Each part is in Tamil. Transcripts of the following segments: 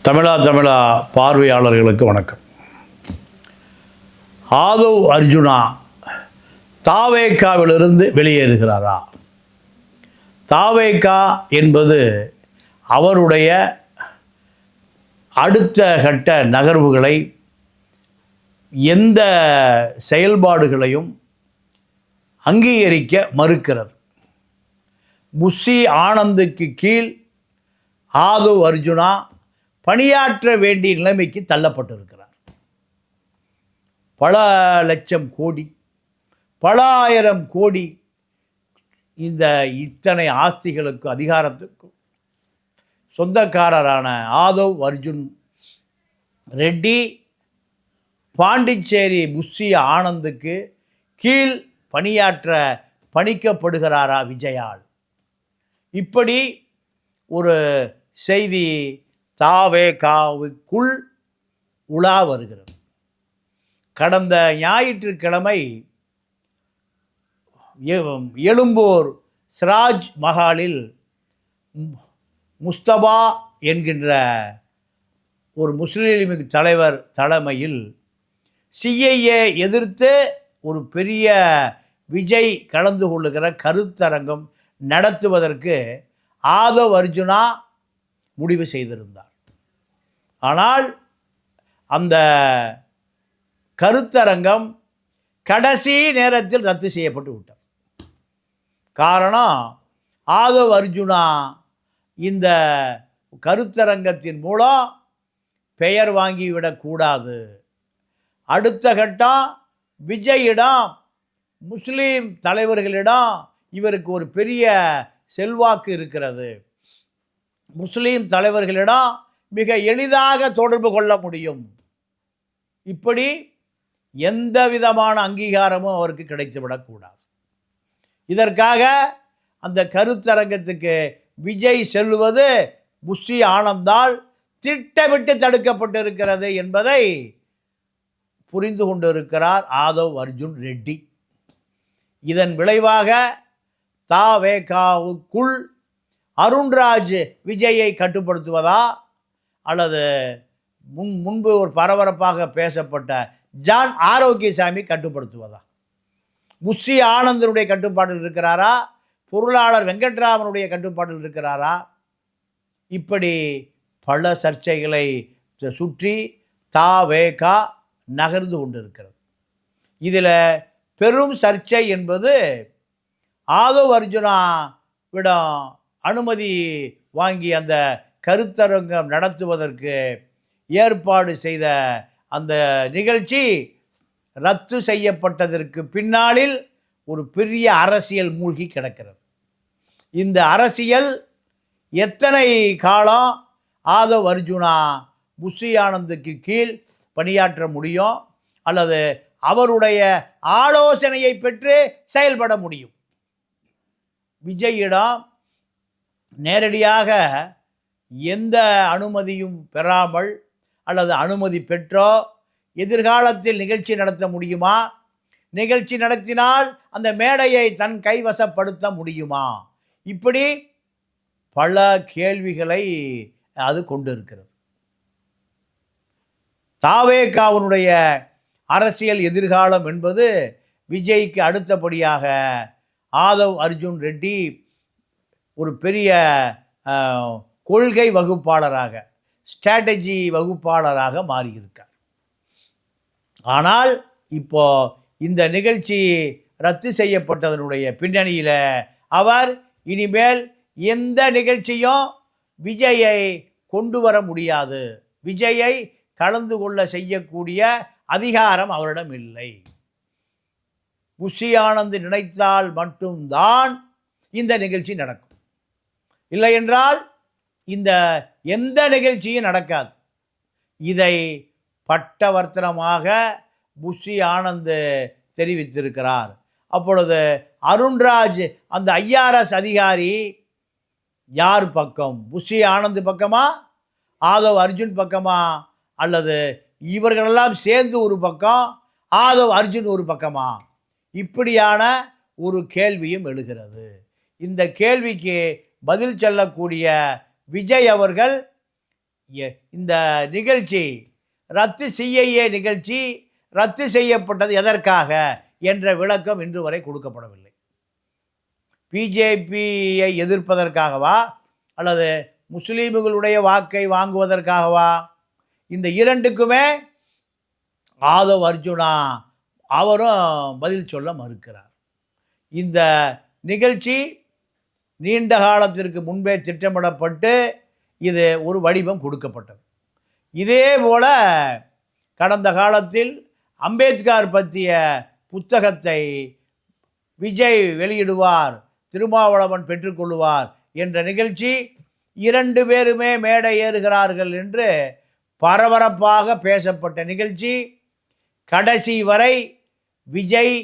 தமிழா பார்வையாளர்களுக்கு வணக்கம். ஆதவ் அர்ஜுனா தாவேகாவிலிருந்து வெளியேறுகிறாரா? தாவேகா என்பது அவருடைய அடுத்த கட்ட நகர்வுகளை, எந்த செயல்பாடுகளையும் அங்கீகரிக்க மறுக்கிறது. புஷி ஆனந்துக்கு கீழ் ஆதவ் அர்ஜுனா பணியாற்ற வேண்டிய நிலைமைக்கு தள்ளப்பட்டிருக்கிறார். பல லட்சம் கோடி, பல ஆயிரம் கோடி இந்த இத்தனை ஆஸ்திகளுக்கும் அதிகாரத்துக்கும் சொந்தக்காரரான ஆதவ் அர்ஜுன் ரெட்டி பாண்டிச்சேரி புஷி ஆனந்துக்கு கீழ் பணியாற்ற பணிக்கப்படுகிறாரா விஜயால்? இப்படி ஒரு செய்தி தாவேகாவுக்குள் உலா வருகிறது. கடந்த ஞாயிற்றுக்கிழமை எழும்பூர் சிராஜ் மஹாலில் முஸ்தபா என்கின்ற ஒரு முஸ்லீம் தலைவர் தலைமையில் சிஐஏ எதிர்த்து ஒரு பெரிய விஜய் கலந்து கொள்ளுகிற கருத்தரங்கம் நடத்துவதற்கு ஆதவ் அர்ஜுனா முடிவு செய்திருந்தார். ஆனால் அந்த கருத்தரங்கம் கடைசி நேரத்தில் ரத்து செய்யப்பட்டு விட்டார். காரணம், ஆதவ் அர்ஜுனா இந்த கருத்தரங்கத்தின் மூலம் பெயர் வாங்கிவிடக்கூடாது. அடுத்த கட்டம் விஜயிடம், முஸ்லீம் தலைவர்களிடம் இவருக்கு ஒரு பெரிய செல்வாக்கு இருக்கிறது. முஸ்லீம் தலைவர்களிடம் மிக எளிதாக தொடர்பு கொள்ள முடியும். இப்படி எந்த விதமான அங்கீகாரமும் அவருக்கு கிடைத்துவிடக்கூடாது. இதற்காக அந்த கருத்தரங்கத்துக்கு விஜய் செல்வது புஷி ஆனந்தால் திட்டமிட்டு தடுக்கப்பட்டிருக்கிறது என்பதை புரிந்து கொண்டிருக்கிறார் ஆதவ் அர்ஜுன் ரெட்டி. இதன் விளைவாக தாவேகாவுக்குள் அருண்ராஜ் விஜயை கட்டுப்படுத்துவதா, அல்லது முன்பு ஒரு பரபரப்பாக பேசப்பட்ட ஜான் ஆரோக்கியசாமி கட்டுப்படுத்துவதா? புஷி ஆனந்தனுடைய கட்டுப்பாட்டில் இருக்கிறாரா? பொருளாளர் வெங்கட்ராமனுடைய கட்டுப்பாட்டில் இருக்கிறாரா? இப்படி பல சர்ச்சைகளை சுற்றி தாவேகா நகர்ந்து கொண்டிருக்கிறது. இதில் பெரும் சர்ச்சை என்பது ஆதவ் அர்ஜுனாவிடம் அனுமதி வாங்கி அந்த கருத்தரங்கம் நடத்துவதற்கு ஏற்பாடு செய்த அந்த நிகழ்ச்சி ரத்து செய்யப்பட்டதற்கு பின்னாளில் ஒரு பெரிய அரசியல் மூழ்கி கிடக்கிறது. இந்த அரசியல் எத்தனை காலம் ஆதவ் அர்ஜுனா புஷி ஆனந்துக்கு கீழ் பணியாற்ற முடியும், அல்லது அவருடைய ஆலோசனையை பெற்று செயல்பட முடியும்? விஜயிடம் நேரடியாக எந்த அனுமதியும் பெறாமல் அல்லது அனுமதி பெற்றோ எதிர்காலத்தில் நிகழ்ச்சி நடத்த முடியுமா? நிகழ்ச்சி நடத்தினால் அந்த மேடையை தன் கைவசப்படுத்த முடியுமா? இப்படி பல கேள்விகளை அது கொண்டிருக்கிறது. தாவேகாவினுடைய அரசியல் எதிர்காலம் என்பது விஜய்க்கு அடுத்தபடியாக ஆதவ் அர்ஜுன் ரெட்டி ஒரு பெரிய கொள்கை வகுப்பாளராக, ஸ்ட்ராட்டஜி வகுப்பாளராக மாறியிருக்கார். ஆனால் இப்போ இந்த நிகழ்ச்சி ரத்து செய்யப்பட்டதனுடைய பின்னணியில் அவர் இனிமேல் எந்த நிகழ்ச்சியும் விஜயை கொண்டு வர முடியாது, விஜயை கலந்து கொள்ள செய்யக்கூடிய அதிகாரம் அவரிடம் இல்லை. புஷி ஆனந்த் நினைத்தால் மட்டும்தான் இந்த நிகழ்ச்சி நடக்கும், இல்லை என்றால் இந்த எந்த நிகழ்ச்சியும் நடக்காது. இதை பட்டவர்த்தனமாக புஷி ஆனந்த் தெரிவித்திருக்கிறார். அப்பொழுது அருண்ராஜ் அந்த ஐஆர்எஸ் அதிகாரி யார் பக்கம்? புஷி ஆனந்த் பக்கமா, ஆதவ் அர்ஜுன் பக்கமா, அல்லது இவர்களெல்லாம் சேர்ந்து ஒரு பக்கம், ஆதவ் அர்ஜுன் ஒரு பக்கமா? இப்படியான ஒரு கேள்வியும் எழுகிறது. இந்த கேள்விக்கு பதில் சொல்லக்கூடிய விஜய் அவர்கள் இந்த நிகழ்ச்சி சிஐஏ நிகழ்ச்சி ரத்து செய்யப்பட்டது எதற்காக என்ற விளக்கம் இன்று வரை கொடுக்கப்படவில்லை. பிஜேபியை எதிர்ப்பதற்காகவா அல்லது முஸ்லீம்களுடைய வாக்கை வாங்குவதற்காகவா? இந்த இரண்டுக்குமே ஆதவ் அர்ஜுனா அவரும் பதில் சொல்ல மறுக்கிறார். இந்த நிகழ்ச்சி நீண்ட காலத்திற்கு முன்பே திட்டமிடப்பட்டு இது ஒரு வடிவம் கொடுக்கப்பட்டது. இதே போல கடந்த காலத்தில் அம்பேத்கர் பற்றிய புத்தகத்தை விஜய் வெளியிடுவார், திருமாவளவன் பெற்றுக்கொள்வார் என்ற நிகழ்ச்சி 2 பேருமே மேடை ஏறுகிறார்கள் என்று பரபரப்பாக பேசப்பட்ட நிகழ்ச்சி கடைசி வரை விஜய்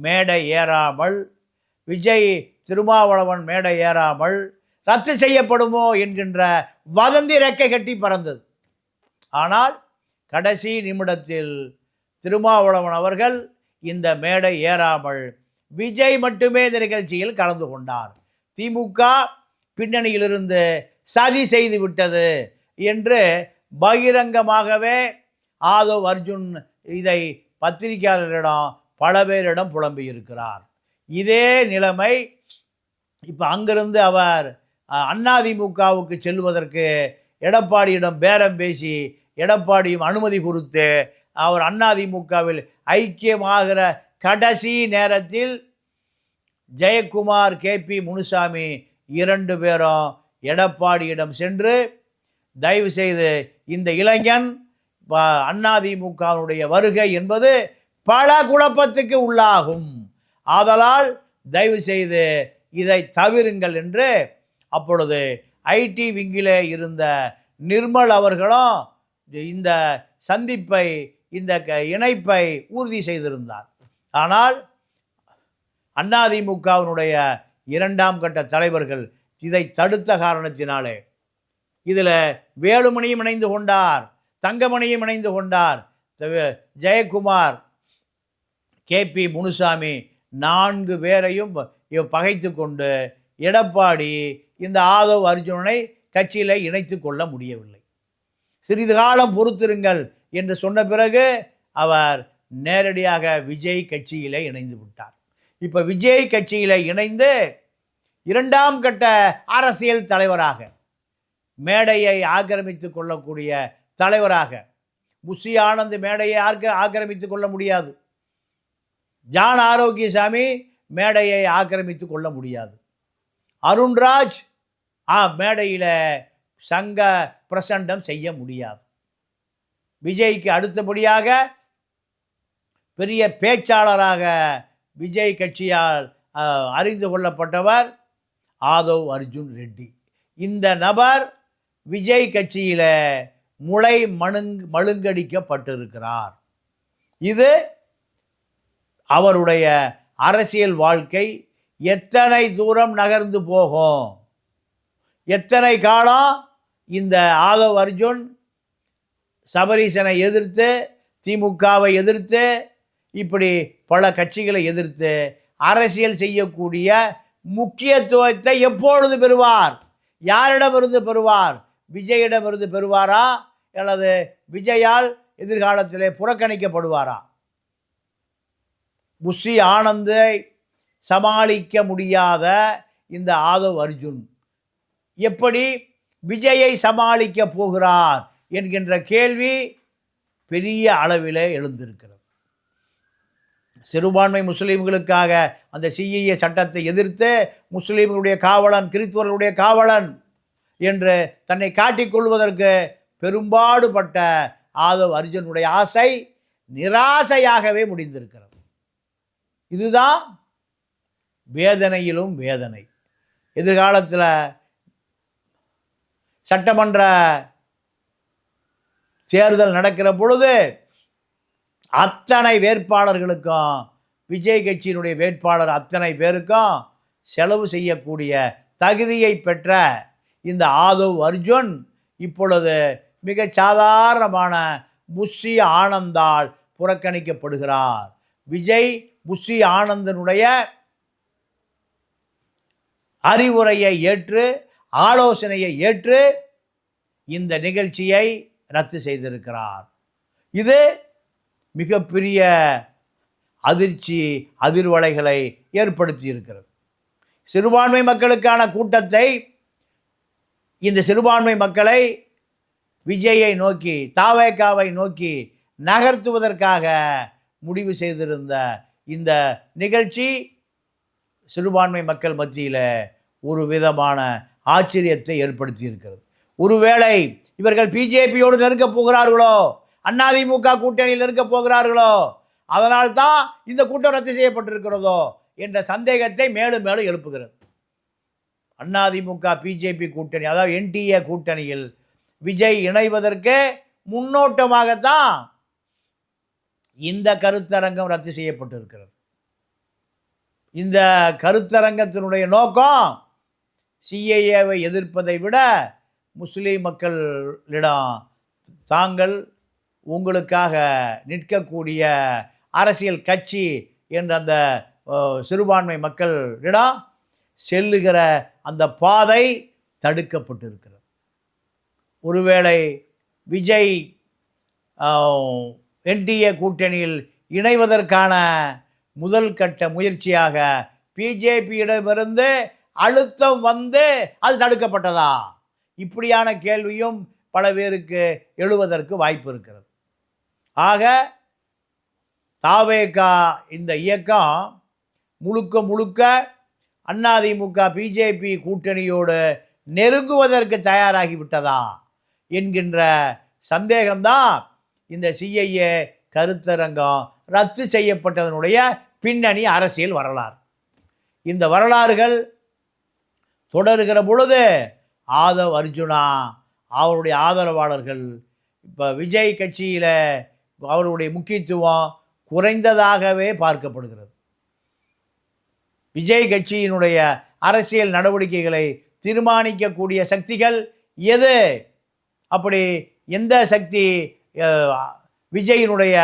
மேடை ஏறாமல், விஜய் திருமாவளவன் மேடை ஏறாமல் ரத்து செய்யப்படுமோ என்கின்ற வதந்தி ரெக்கை கட்டி பறந்தது. ஆனால் கடைசி நிமிடத்தில் திருமாவளவன் அவர்கள் இந்த மேடை ஏறாமல் விஜய் மட்டுமே இந்த நிகழ்ச்சியில் கலந்து கொண்டார். திமுக பின்னணியிலிருந்து சதி செய்து விட்டது என்று பகிரங்கமாகவே ஆதவ் அர்ஜுன் இதை பத்திரிகையாளரிடம் பல பேரிடம் புலம்பியிருக்கிறார். இதே நிலைமை இப்போ அங்கிருந்து அவர் அதிமுகவுக்கு செல்வதற்கு எடப்பாடியிடம் பேரம் பேசி எடப்பாடியும் அனுமதி கொடுத்து அவர் அதிமுகவில் ஐக்கியமாகிற கடைசி நேரத்தில் ஜெயக்குமார், கேபி முனுசாமி 2 பேரும் எடப்பாடியிடம் சென்று தயவு செய்து இந்த இளைஞன் அதிமுகவுடைய வருகை என்பது பல குழப்பத்துக்கு உள்ளாகும், ஆதலால் தயவு செய்து இதை தவிருங்கள் என்று அப்பொழுது ஐடி விங்கிலே இருந்த நிர்மல் அவர்களும் இந்த சந்திப்பை, இந்த இணைப்பை உறுதி செய்திருந்தார். ஆனால் அதிமுகவினுடைய 2ஆம் கட்ட தலைவர்கள் இதை தடுத்த காரணத்தினாலே இதில் வேலுமணியும் இணைந்து கொண்டார், தங்கமணியும் இணைந்து கொண்டார், ஜெயக்குமார், கேபி முனுசாமி 4 பேரையும் பகைத்து கொண்டு எடப்பாடி இந்த ஆதவ் அர்ஜுனனை கட்சியில் இணைத்து கொள்ள முடியவில்லை. சிறிது காலம் பொறுத்திருங்கள் என்று சொன்ன பிறகு அவர் நேரடியாக விஜய் கட்சியில் இணைந்து விட்டார். இப்போ விஜய் கட்சியில் இணைந்து 2ஆம் கட்ட அரசியல் தலைவராக, மேடையை ஆக்கிரமித்து கொள்ளக்கூடிய தலைவராக, புஷி ஆனந்த் மேடையை ஆக்கிரமித்து கொள்ள முடியாது, ஜான் ஆரோக்கியசாமி மேடையை ஆக்கிரமித்து கொள்ள முடியாது, அருண்ராஜ் மேடையில் சங்க பிரசண்டம் செய்ய முடியாது. விஜய்க்கு அடுத்தபடியாக பெரிய பேச்சாளராக விஜய் கட்சியால் அறிந்து கொள்ளப்பட்டவர் ஆதவ் அர்ஜுன் ரெட்டி. இந்த நபர் விஜய் கட்சியில் மழுங்கடிக்கப்பட்டிருக்கிறார். இது அவருடைய அரசியல் வாழ்க்கை எத்தனை தூரம் நகர்ந்து போகும், எத்தனை காலம் இந்த ஆதவ் அர்ஜுன் சபரீசனை எதிர்த்து, திமுகவை எதிர்த்து, இப்படி பல கட்சிகளை எதிர்த்து அரசியல் செய்யக்கூடிய முக்கியத்துவத்தை எப்பொழுது பெறுவார், யாரிடமிருந்து பெறுவார்? விஜயிடமிருந்து பெறுவாரா அல்லது விஜயால் எதிர்காலத்திலே புறக்கணிக்கப்படுவாரா? புஷி ஆனந்தை சமாளிக்க முடியாத இந்த ஆதவ் அர்ஜுன் எப்படி விஜயை சமாளிக்க போகிறார் என்கின்ற கேள்வி பெரிய அளவிலே எழுந்திருக்கிறது. சிறுபான்மை முஸ்லீம்களுக்காக அந்த சிஏஏ சட்டத்தை எதிர்த்து முஸ்லீம்களுடைய காவலன், கிறிஸ்துவர்களுடைய காவலன் என்று தன்னை காட்டிக்கொள்வதற்கு பெரும்பாடுபட்ட ஆதவ் அர்ஜுனுடைய ஆசை நிராசையாகவே முடிந்திருக்கிறது. இதுதான் வேதனையிலும் வேதனை. எதிர்காலத்தில் சட்டமன்ற தேர்தல் நடக்கிற பொழுது அத்தனை வேட்பாளர்களுக்கும், விஜய் கட்சியினுடைய வேட்பாளர் அத்தனை பேருக்கும் செலவு செய்யக்கூடிய தகுதியை பெற்ற இந்த ஆதவ் அர்ஜுன் இப்பொழுது மிக சாதாரணமான புஷி ஆனந்தால் புறக்கணிக்கப்படுகிறார். விஜய் புஷி ஆனந்தனுடைய அறிவுரையை ஏற்று, ஆலோசனையை ஏற்று இந்த நிகழ்ச்சியை ரத்து செய்திருக்கிறார். இது மிகப்பெரிய அதிர்ச்சி அதிர்வலைகளை ஏற்படுத்தி இருக்கிறது. சிறுபான்மை மக்களுக்கான கூட்டத்தை, இந்த சிறுபான்மை மக்களை விஜயை நோக்கி, தாவேகாவை நோக்கி நகர்த்துவதற்காக முடிவு செய்திருந்த இந்த நிகழ்ச்சி சிறுபான்மை மக்கள் மத்தியில் ஒரு விதமான ஆச்சரியத்தை ஏற்படுத்தி இருக்கிறது. ஒருவேளை இவர்கள் பிஜேபியோடு நெருக்கப் போகிறார்களோ, அதிமுக கூட்டணியில் நெருக்கப் போகிறார்களோ, அதனால்தான் இந்த கூட்டம் ரத்து செய்யப்பட்டிருக்கிறதோ என்ற சந்தேகத்தை மேலும் மேலும் எழுப்புகிறது. அதிமுக பிஜேபி கூட்டணி, அதாவது என்டிஏ கூட்டணியில் விஜய் இணைவதற்கு முன்னோட்டமாகத்தான் இந்த கருத்தரங்கம் ரத்து செய்யப்பட்டிருக்கிறது. இந்த கருத்தரங்கத்தினுடைய நோக்கம் சிஏஏவை எதிர்ப்பதை விட முஸ்லீம் மக்களிடம் தாங்கள் உங்களுக்காக நிற்கக்கூடிய அரசியல் கட்சி என்ற அந்த சிறுபான்மை மக்களிடம் செல்லுகிற அந்த பாதை தடுக்கப்பட்டிருக்கிறது. ஒருவேளை விஜய் என்டிஏ கூட்டணியில் இணைவதற்கான முதல் கட்ட முயற்சியாக பிஜேபியிடமிருந்து அழுத்தம் வந்து அது தடுக்கப்பட்டதா? இப்படியான கேள்வியும் பல பேருக்கு எழுவதற்கு வாய்ப்பு இருக்கிறது. ஆக தாவேகா இந்த இயக்கம் முழுக்க முழுக்க அதிமுக பிஜேபி கூட்டணியோடு நெருங்குவதற்கு தயாராகிவிட்டதா என்கின்ற சந்தேகம்தான் இந்த சிஐஏ கருத்தரங்கம் ரத்து செய்யப்பட்டதனுடைய பின்னணி அரசியல் வரலாறு. இந்த வரலாறுகள் தொடர்கிற பொழுது ஆதவ் அர்ஜுனா அவருடைய ஆதரவாளர்கள் இப்போ விஜய் கட்சியில் அவருடைய முக்கியத்துவம் குறைந்ததாகவே பார்க்கப்படுகிறது. விஜய் கட்சியினுடைய அரசியல் நடவடிக்கைகளை தீர்மானிக்கக்கூடிய சக்திகள் எது? அப்படி எந்த சக்தி விஜயினுடைய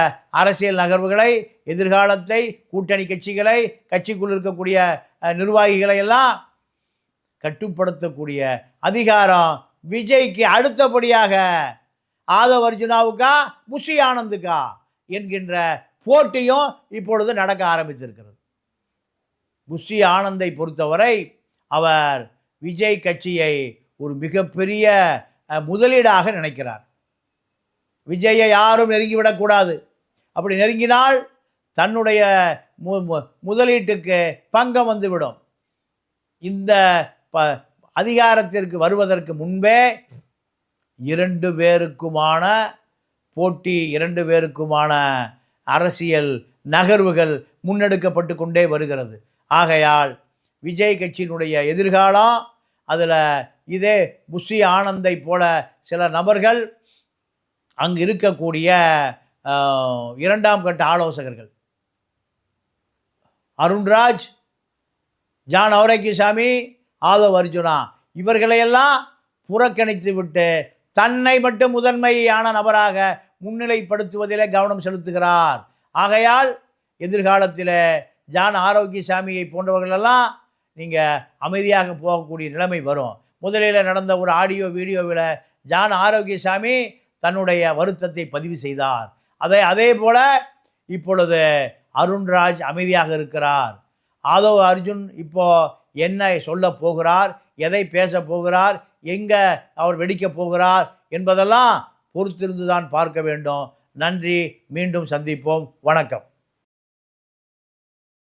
அரசியல் நகர்வுகளை, எதிர்காலத்தை, கூட்டணி கட்சிகளை, கட்சிக்குள் இருக்கக்கூடிய நிர்வாகிகளை எல்லாம் கட்டுப்படுத்தக்கூடிய அதிகாரம் விஜய்க்கு அடுத்தபடியாக ஆதவ் அர்ஜுனாவுக்கா புஷி ஆனந்துக்கா என்கின்ற போட்டியும் இப்பொழுது நடக்க ஆரம்பித்திருக்கிறது. புஷி ஆனந்தை பொறுத்தவரை அவர் விஜய் கட்சியை ஒரு மிகப்பெரிய முதலீடாக நினைக்கிறார். விஜயை யாரும் நெருங்கிவிடக்கூடாது. அப்படி நெருங்கினால் தன்னுடைய முதலீட்டுக்கு பங்கம் வந்துவிடும். இந்த அதிகாரத்திற்கு வருவதற்கு முன்பே இரண்டு பேருக்குமான போட்டி, இரண்டு பேருக்குமான அரசியல் நகர்வுகள் முன்னெடுக்கப்பட்டு கொண்டே வருகிறது. ஆகையால் விஜய் கட்சியினுடைய எதிர்காலம் அதில் இதே புஷி ஆனந்தை போல சில நபர்கள், அங்கு இருக்கக்கூடிய இரண்டாம் கட்ட ஆலோசகர்கள் அருண்ராஜ், ஜான் ஆரோக்கியசாமி, ஆதவ் அர்ஜுனா இவர்களையெல்லாம் புறக்கணித்து விட்டு தன்னை மட்டும் முதன்மையான நபராக முன்னிலைப்படுத்துவதிலே கவனம் செலுத்துகிறார். ஆகையால் எதிர்காலத்தில் ஜான் ஆரோக்கியசாமியை போன்றவர்களெல்லாம் நீங்கள் அமைதியாக போகக்கூடிய நிலைமை வரும். முதலில் நடந்த ஒரு ஆடியோ வீடியோவில் ஜான் ஆரோக்கியசாமி தன்னுடைய வருத்தத்தை பதிவு செய்தார். அதே போல் இப்பொழுது அருண்ராஜ் அமைதியாக இருக்கிறார். ஆதவ் அர்ஜுன் இப்போ என்ன சொல்ல போகிறார், எதை பேச போகிறார், எங்கே அவர் வெடிக்கப் போகிறார் என்பதெல்லாம் பொறுத்திருந்து தான் பார்க்க வேண்டும். நன்றி. மீண்டும் சந்திப்போம். வணக்கம்.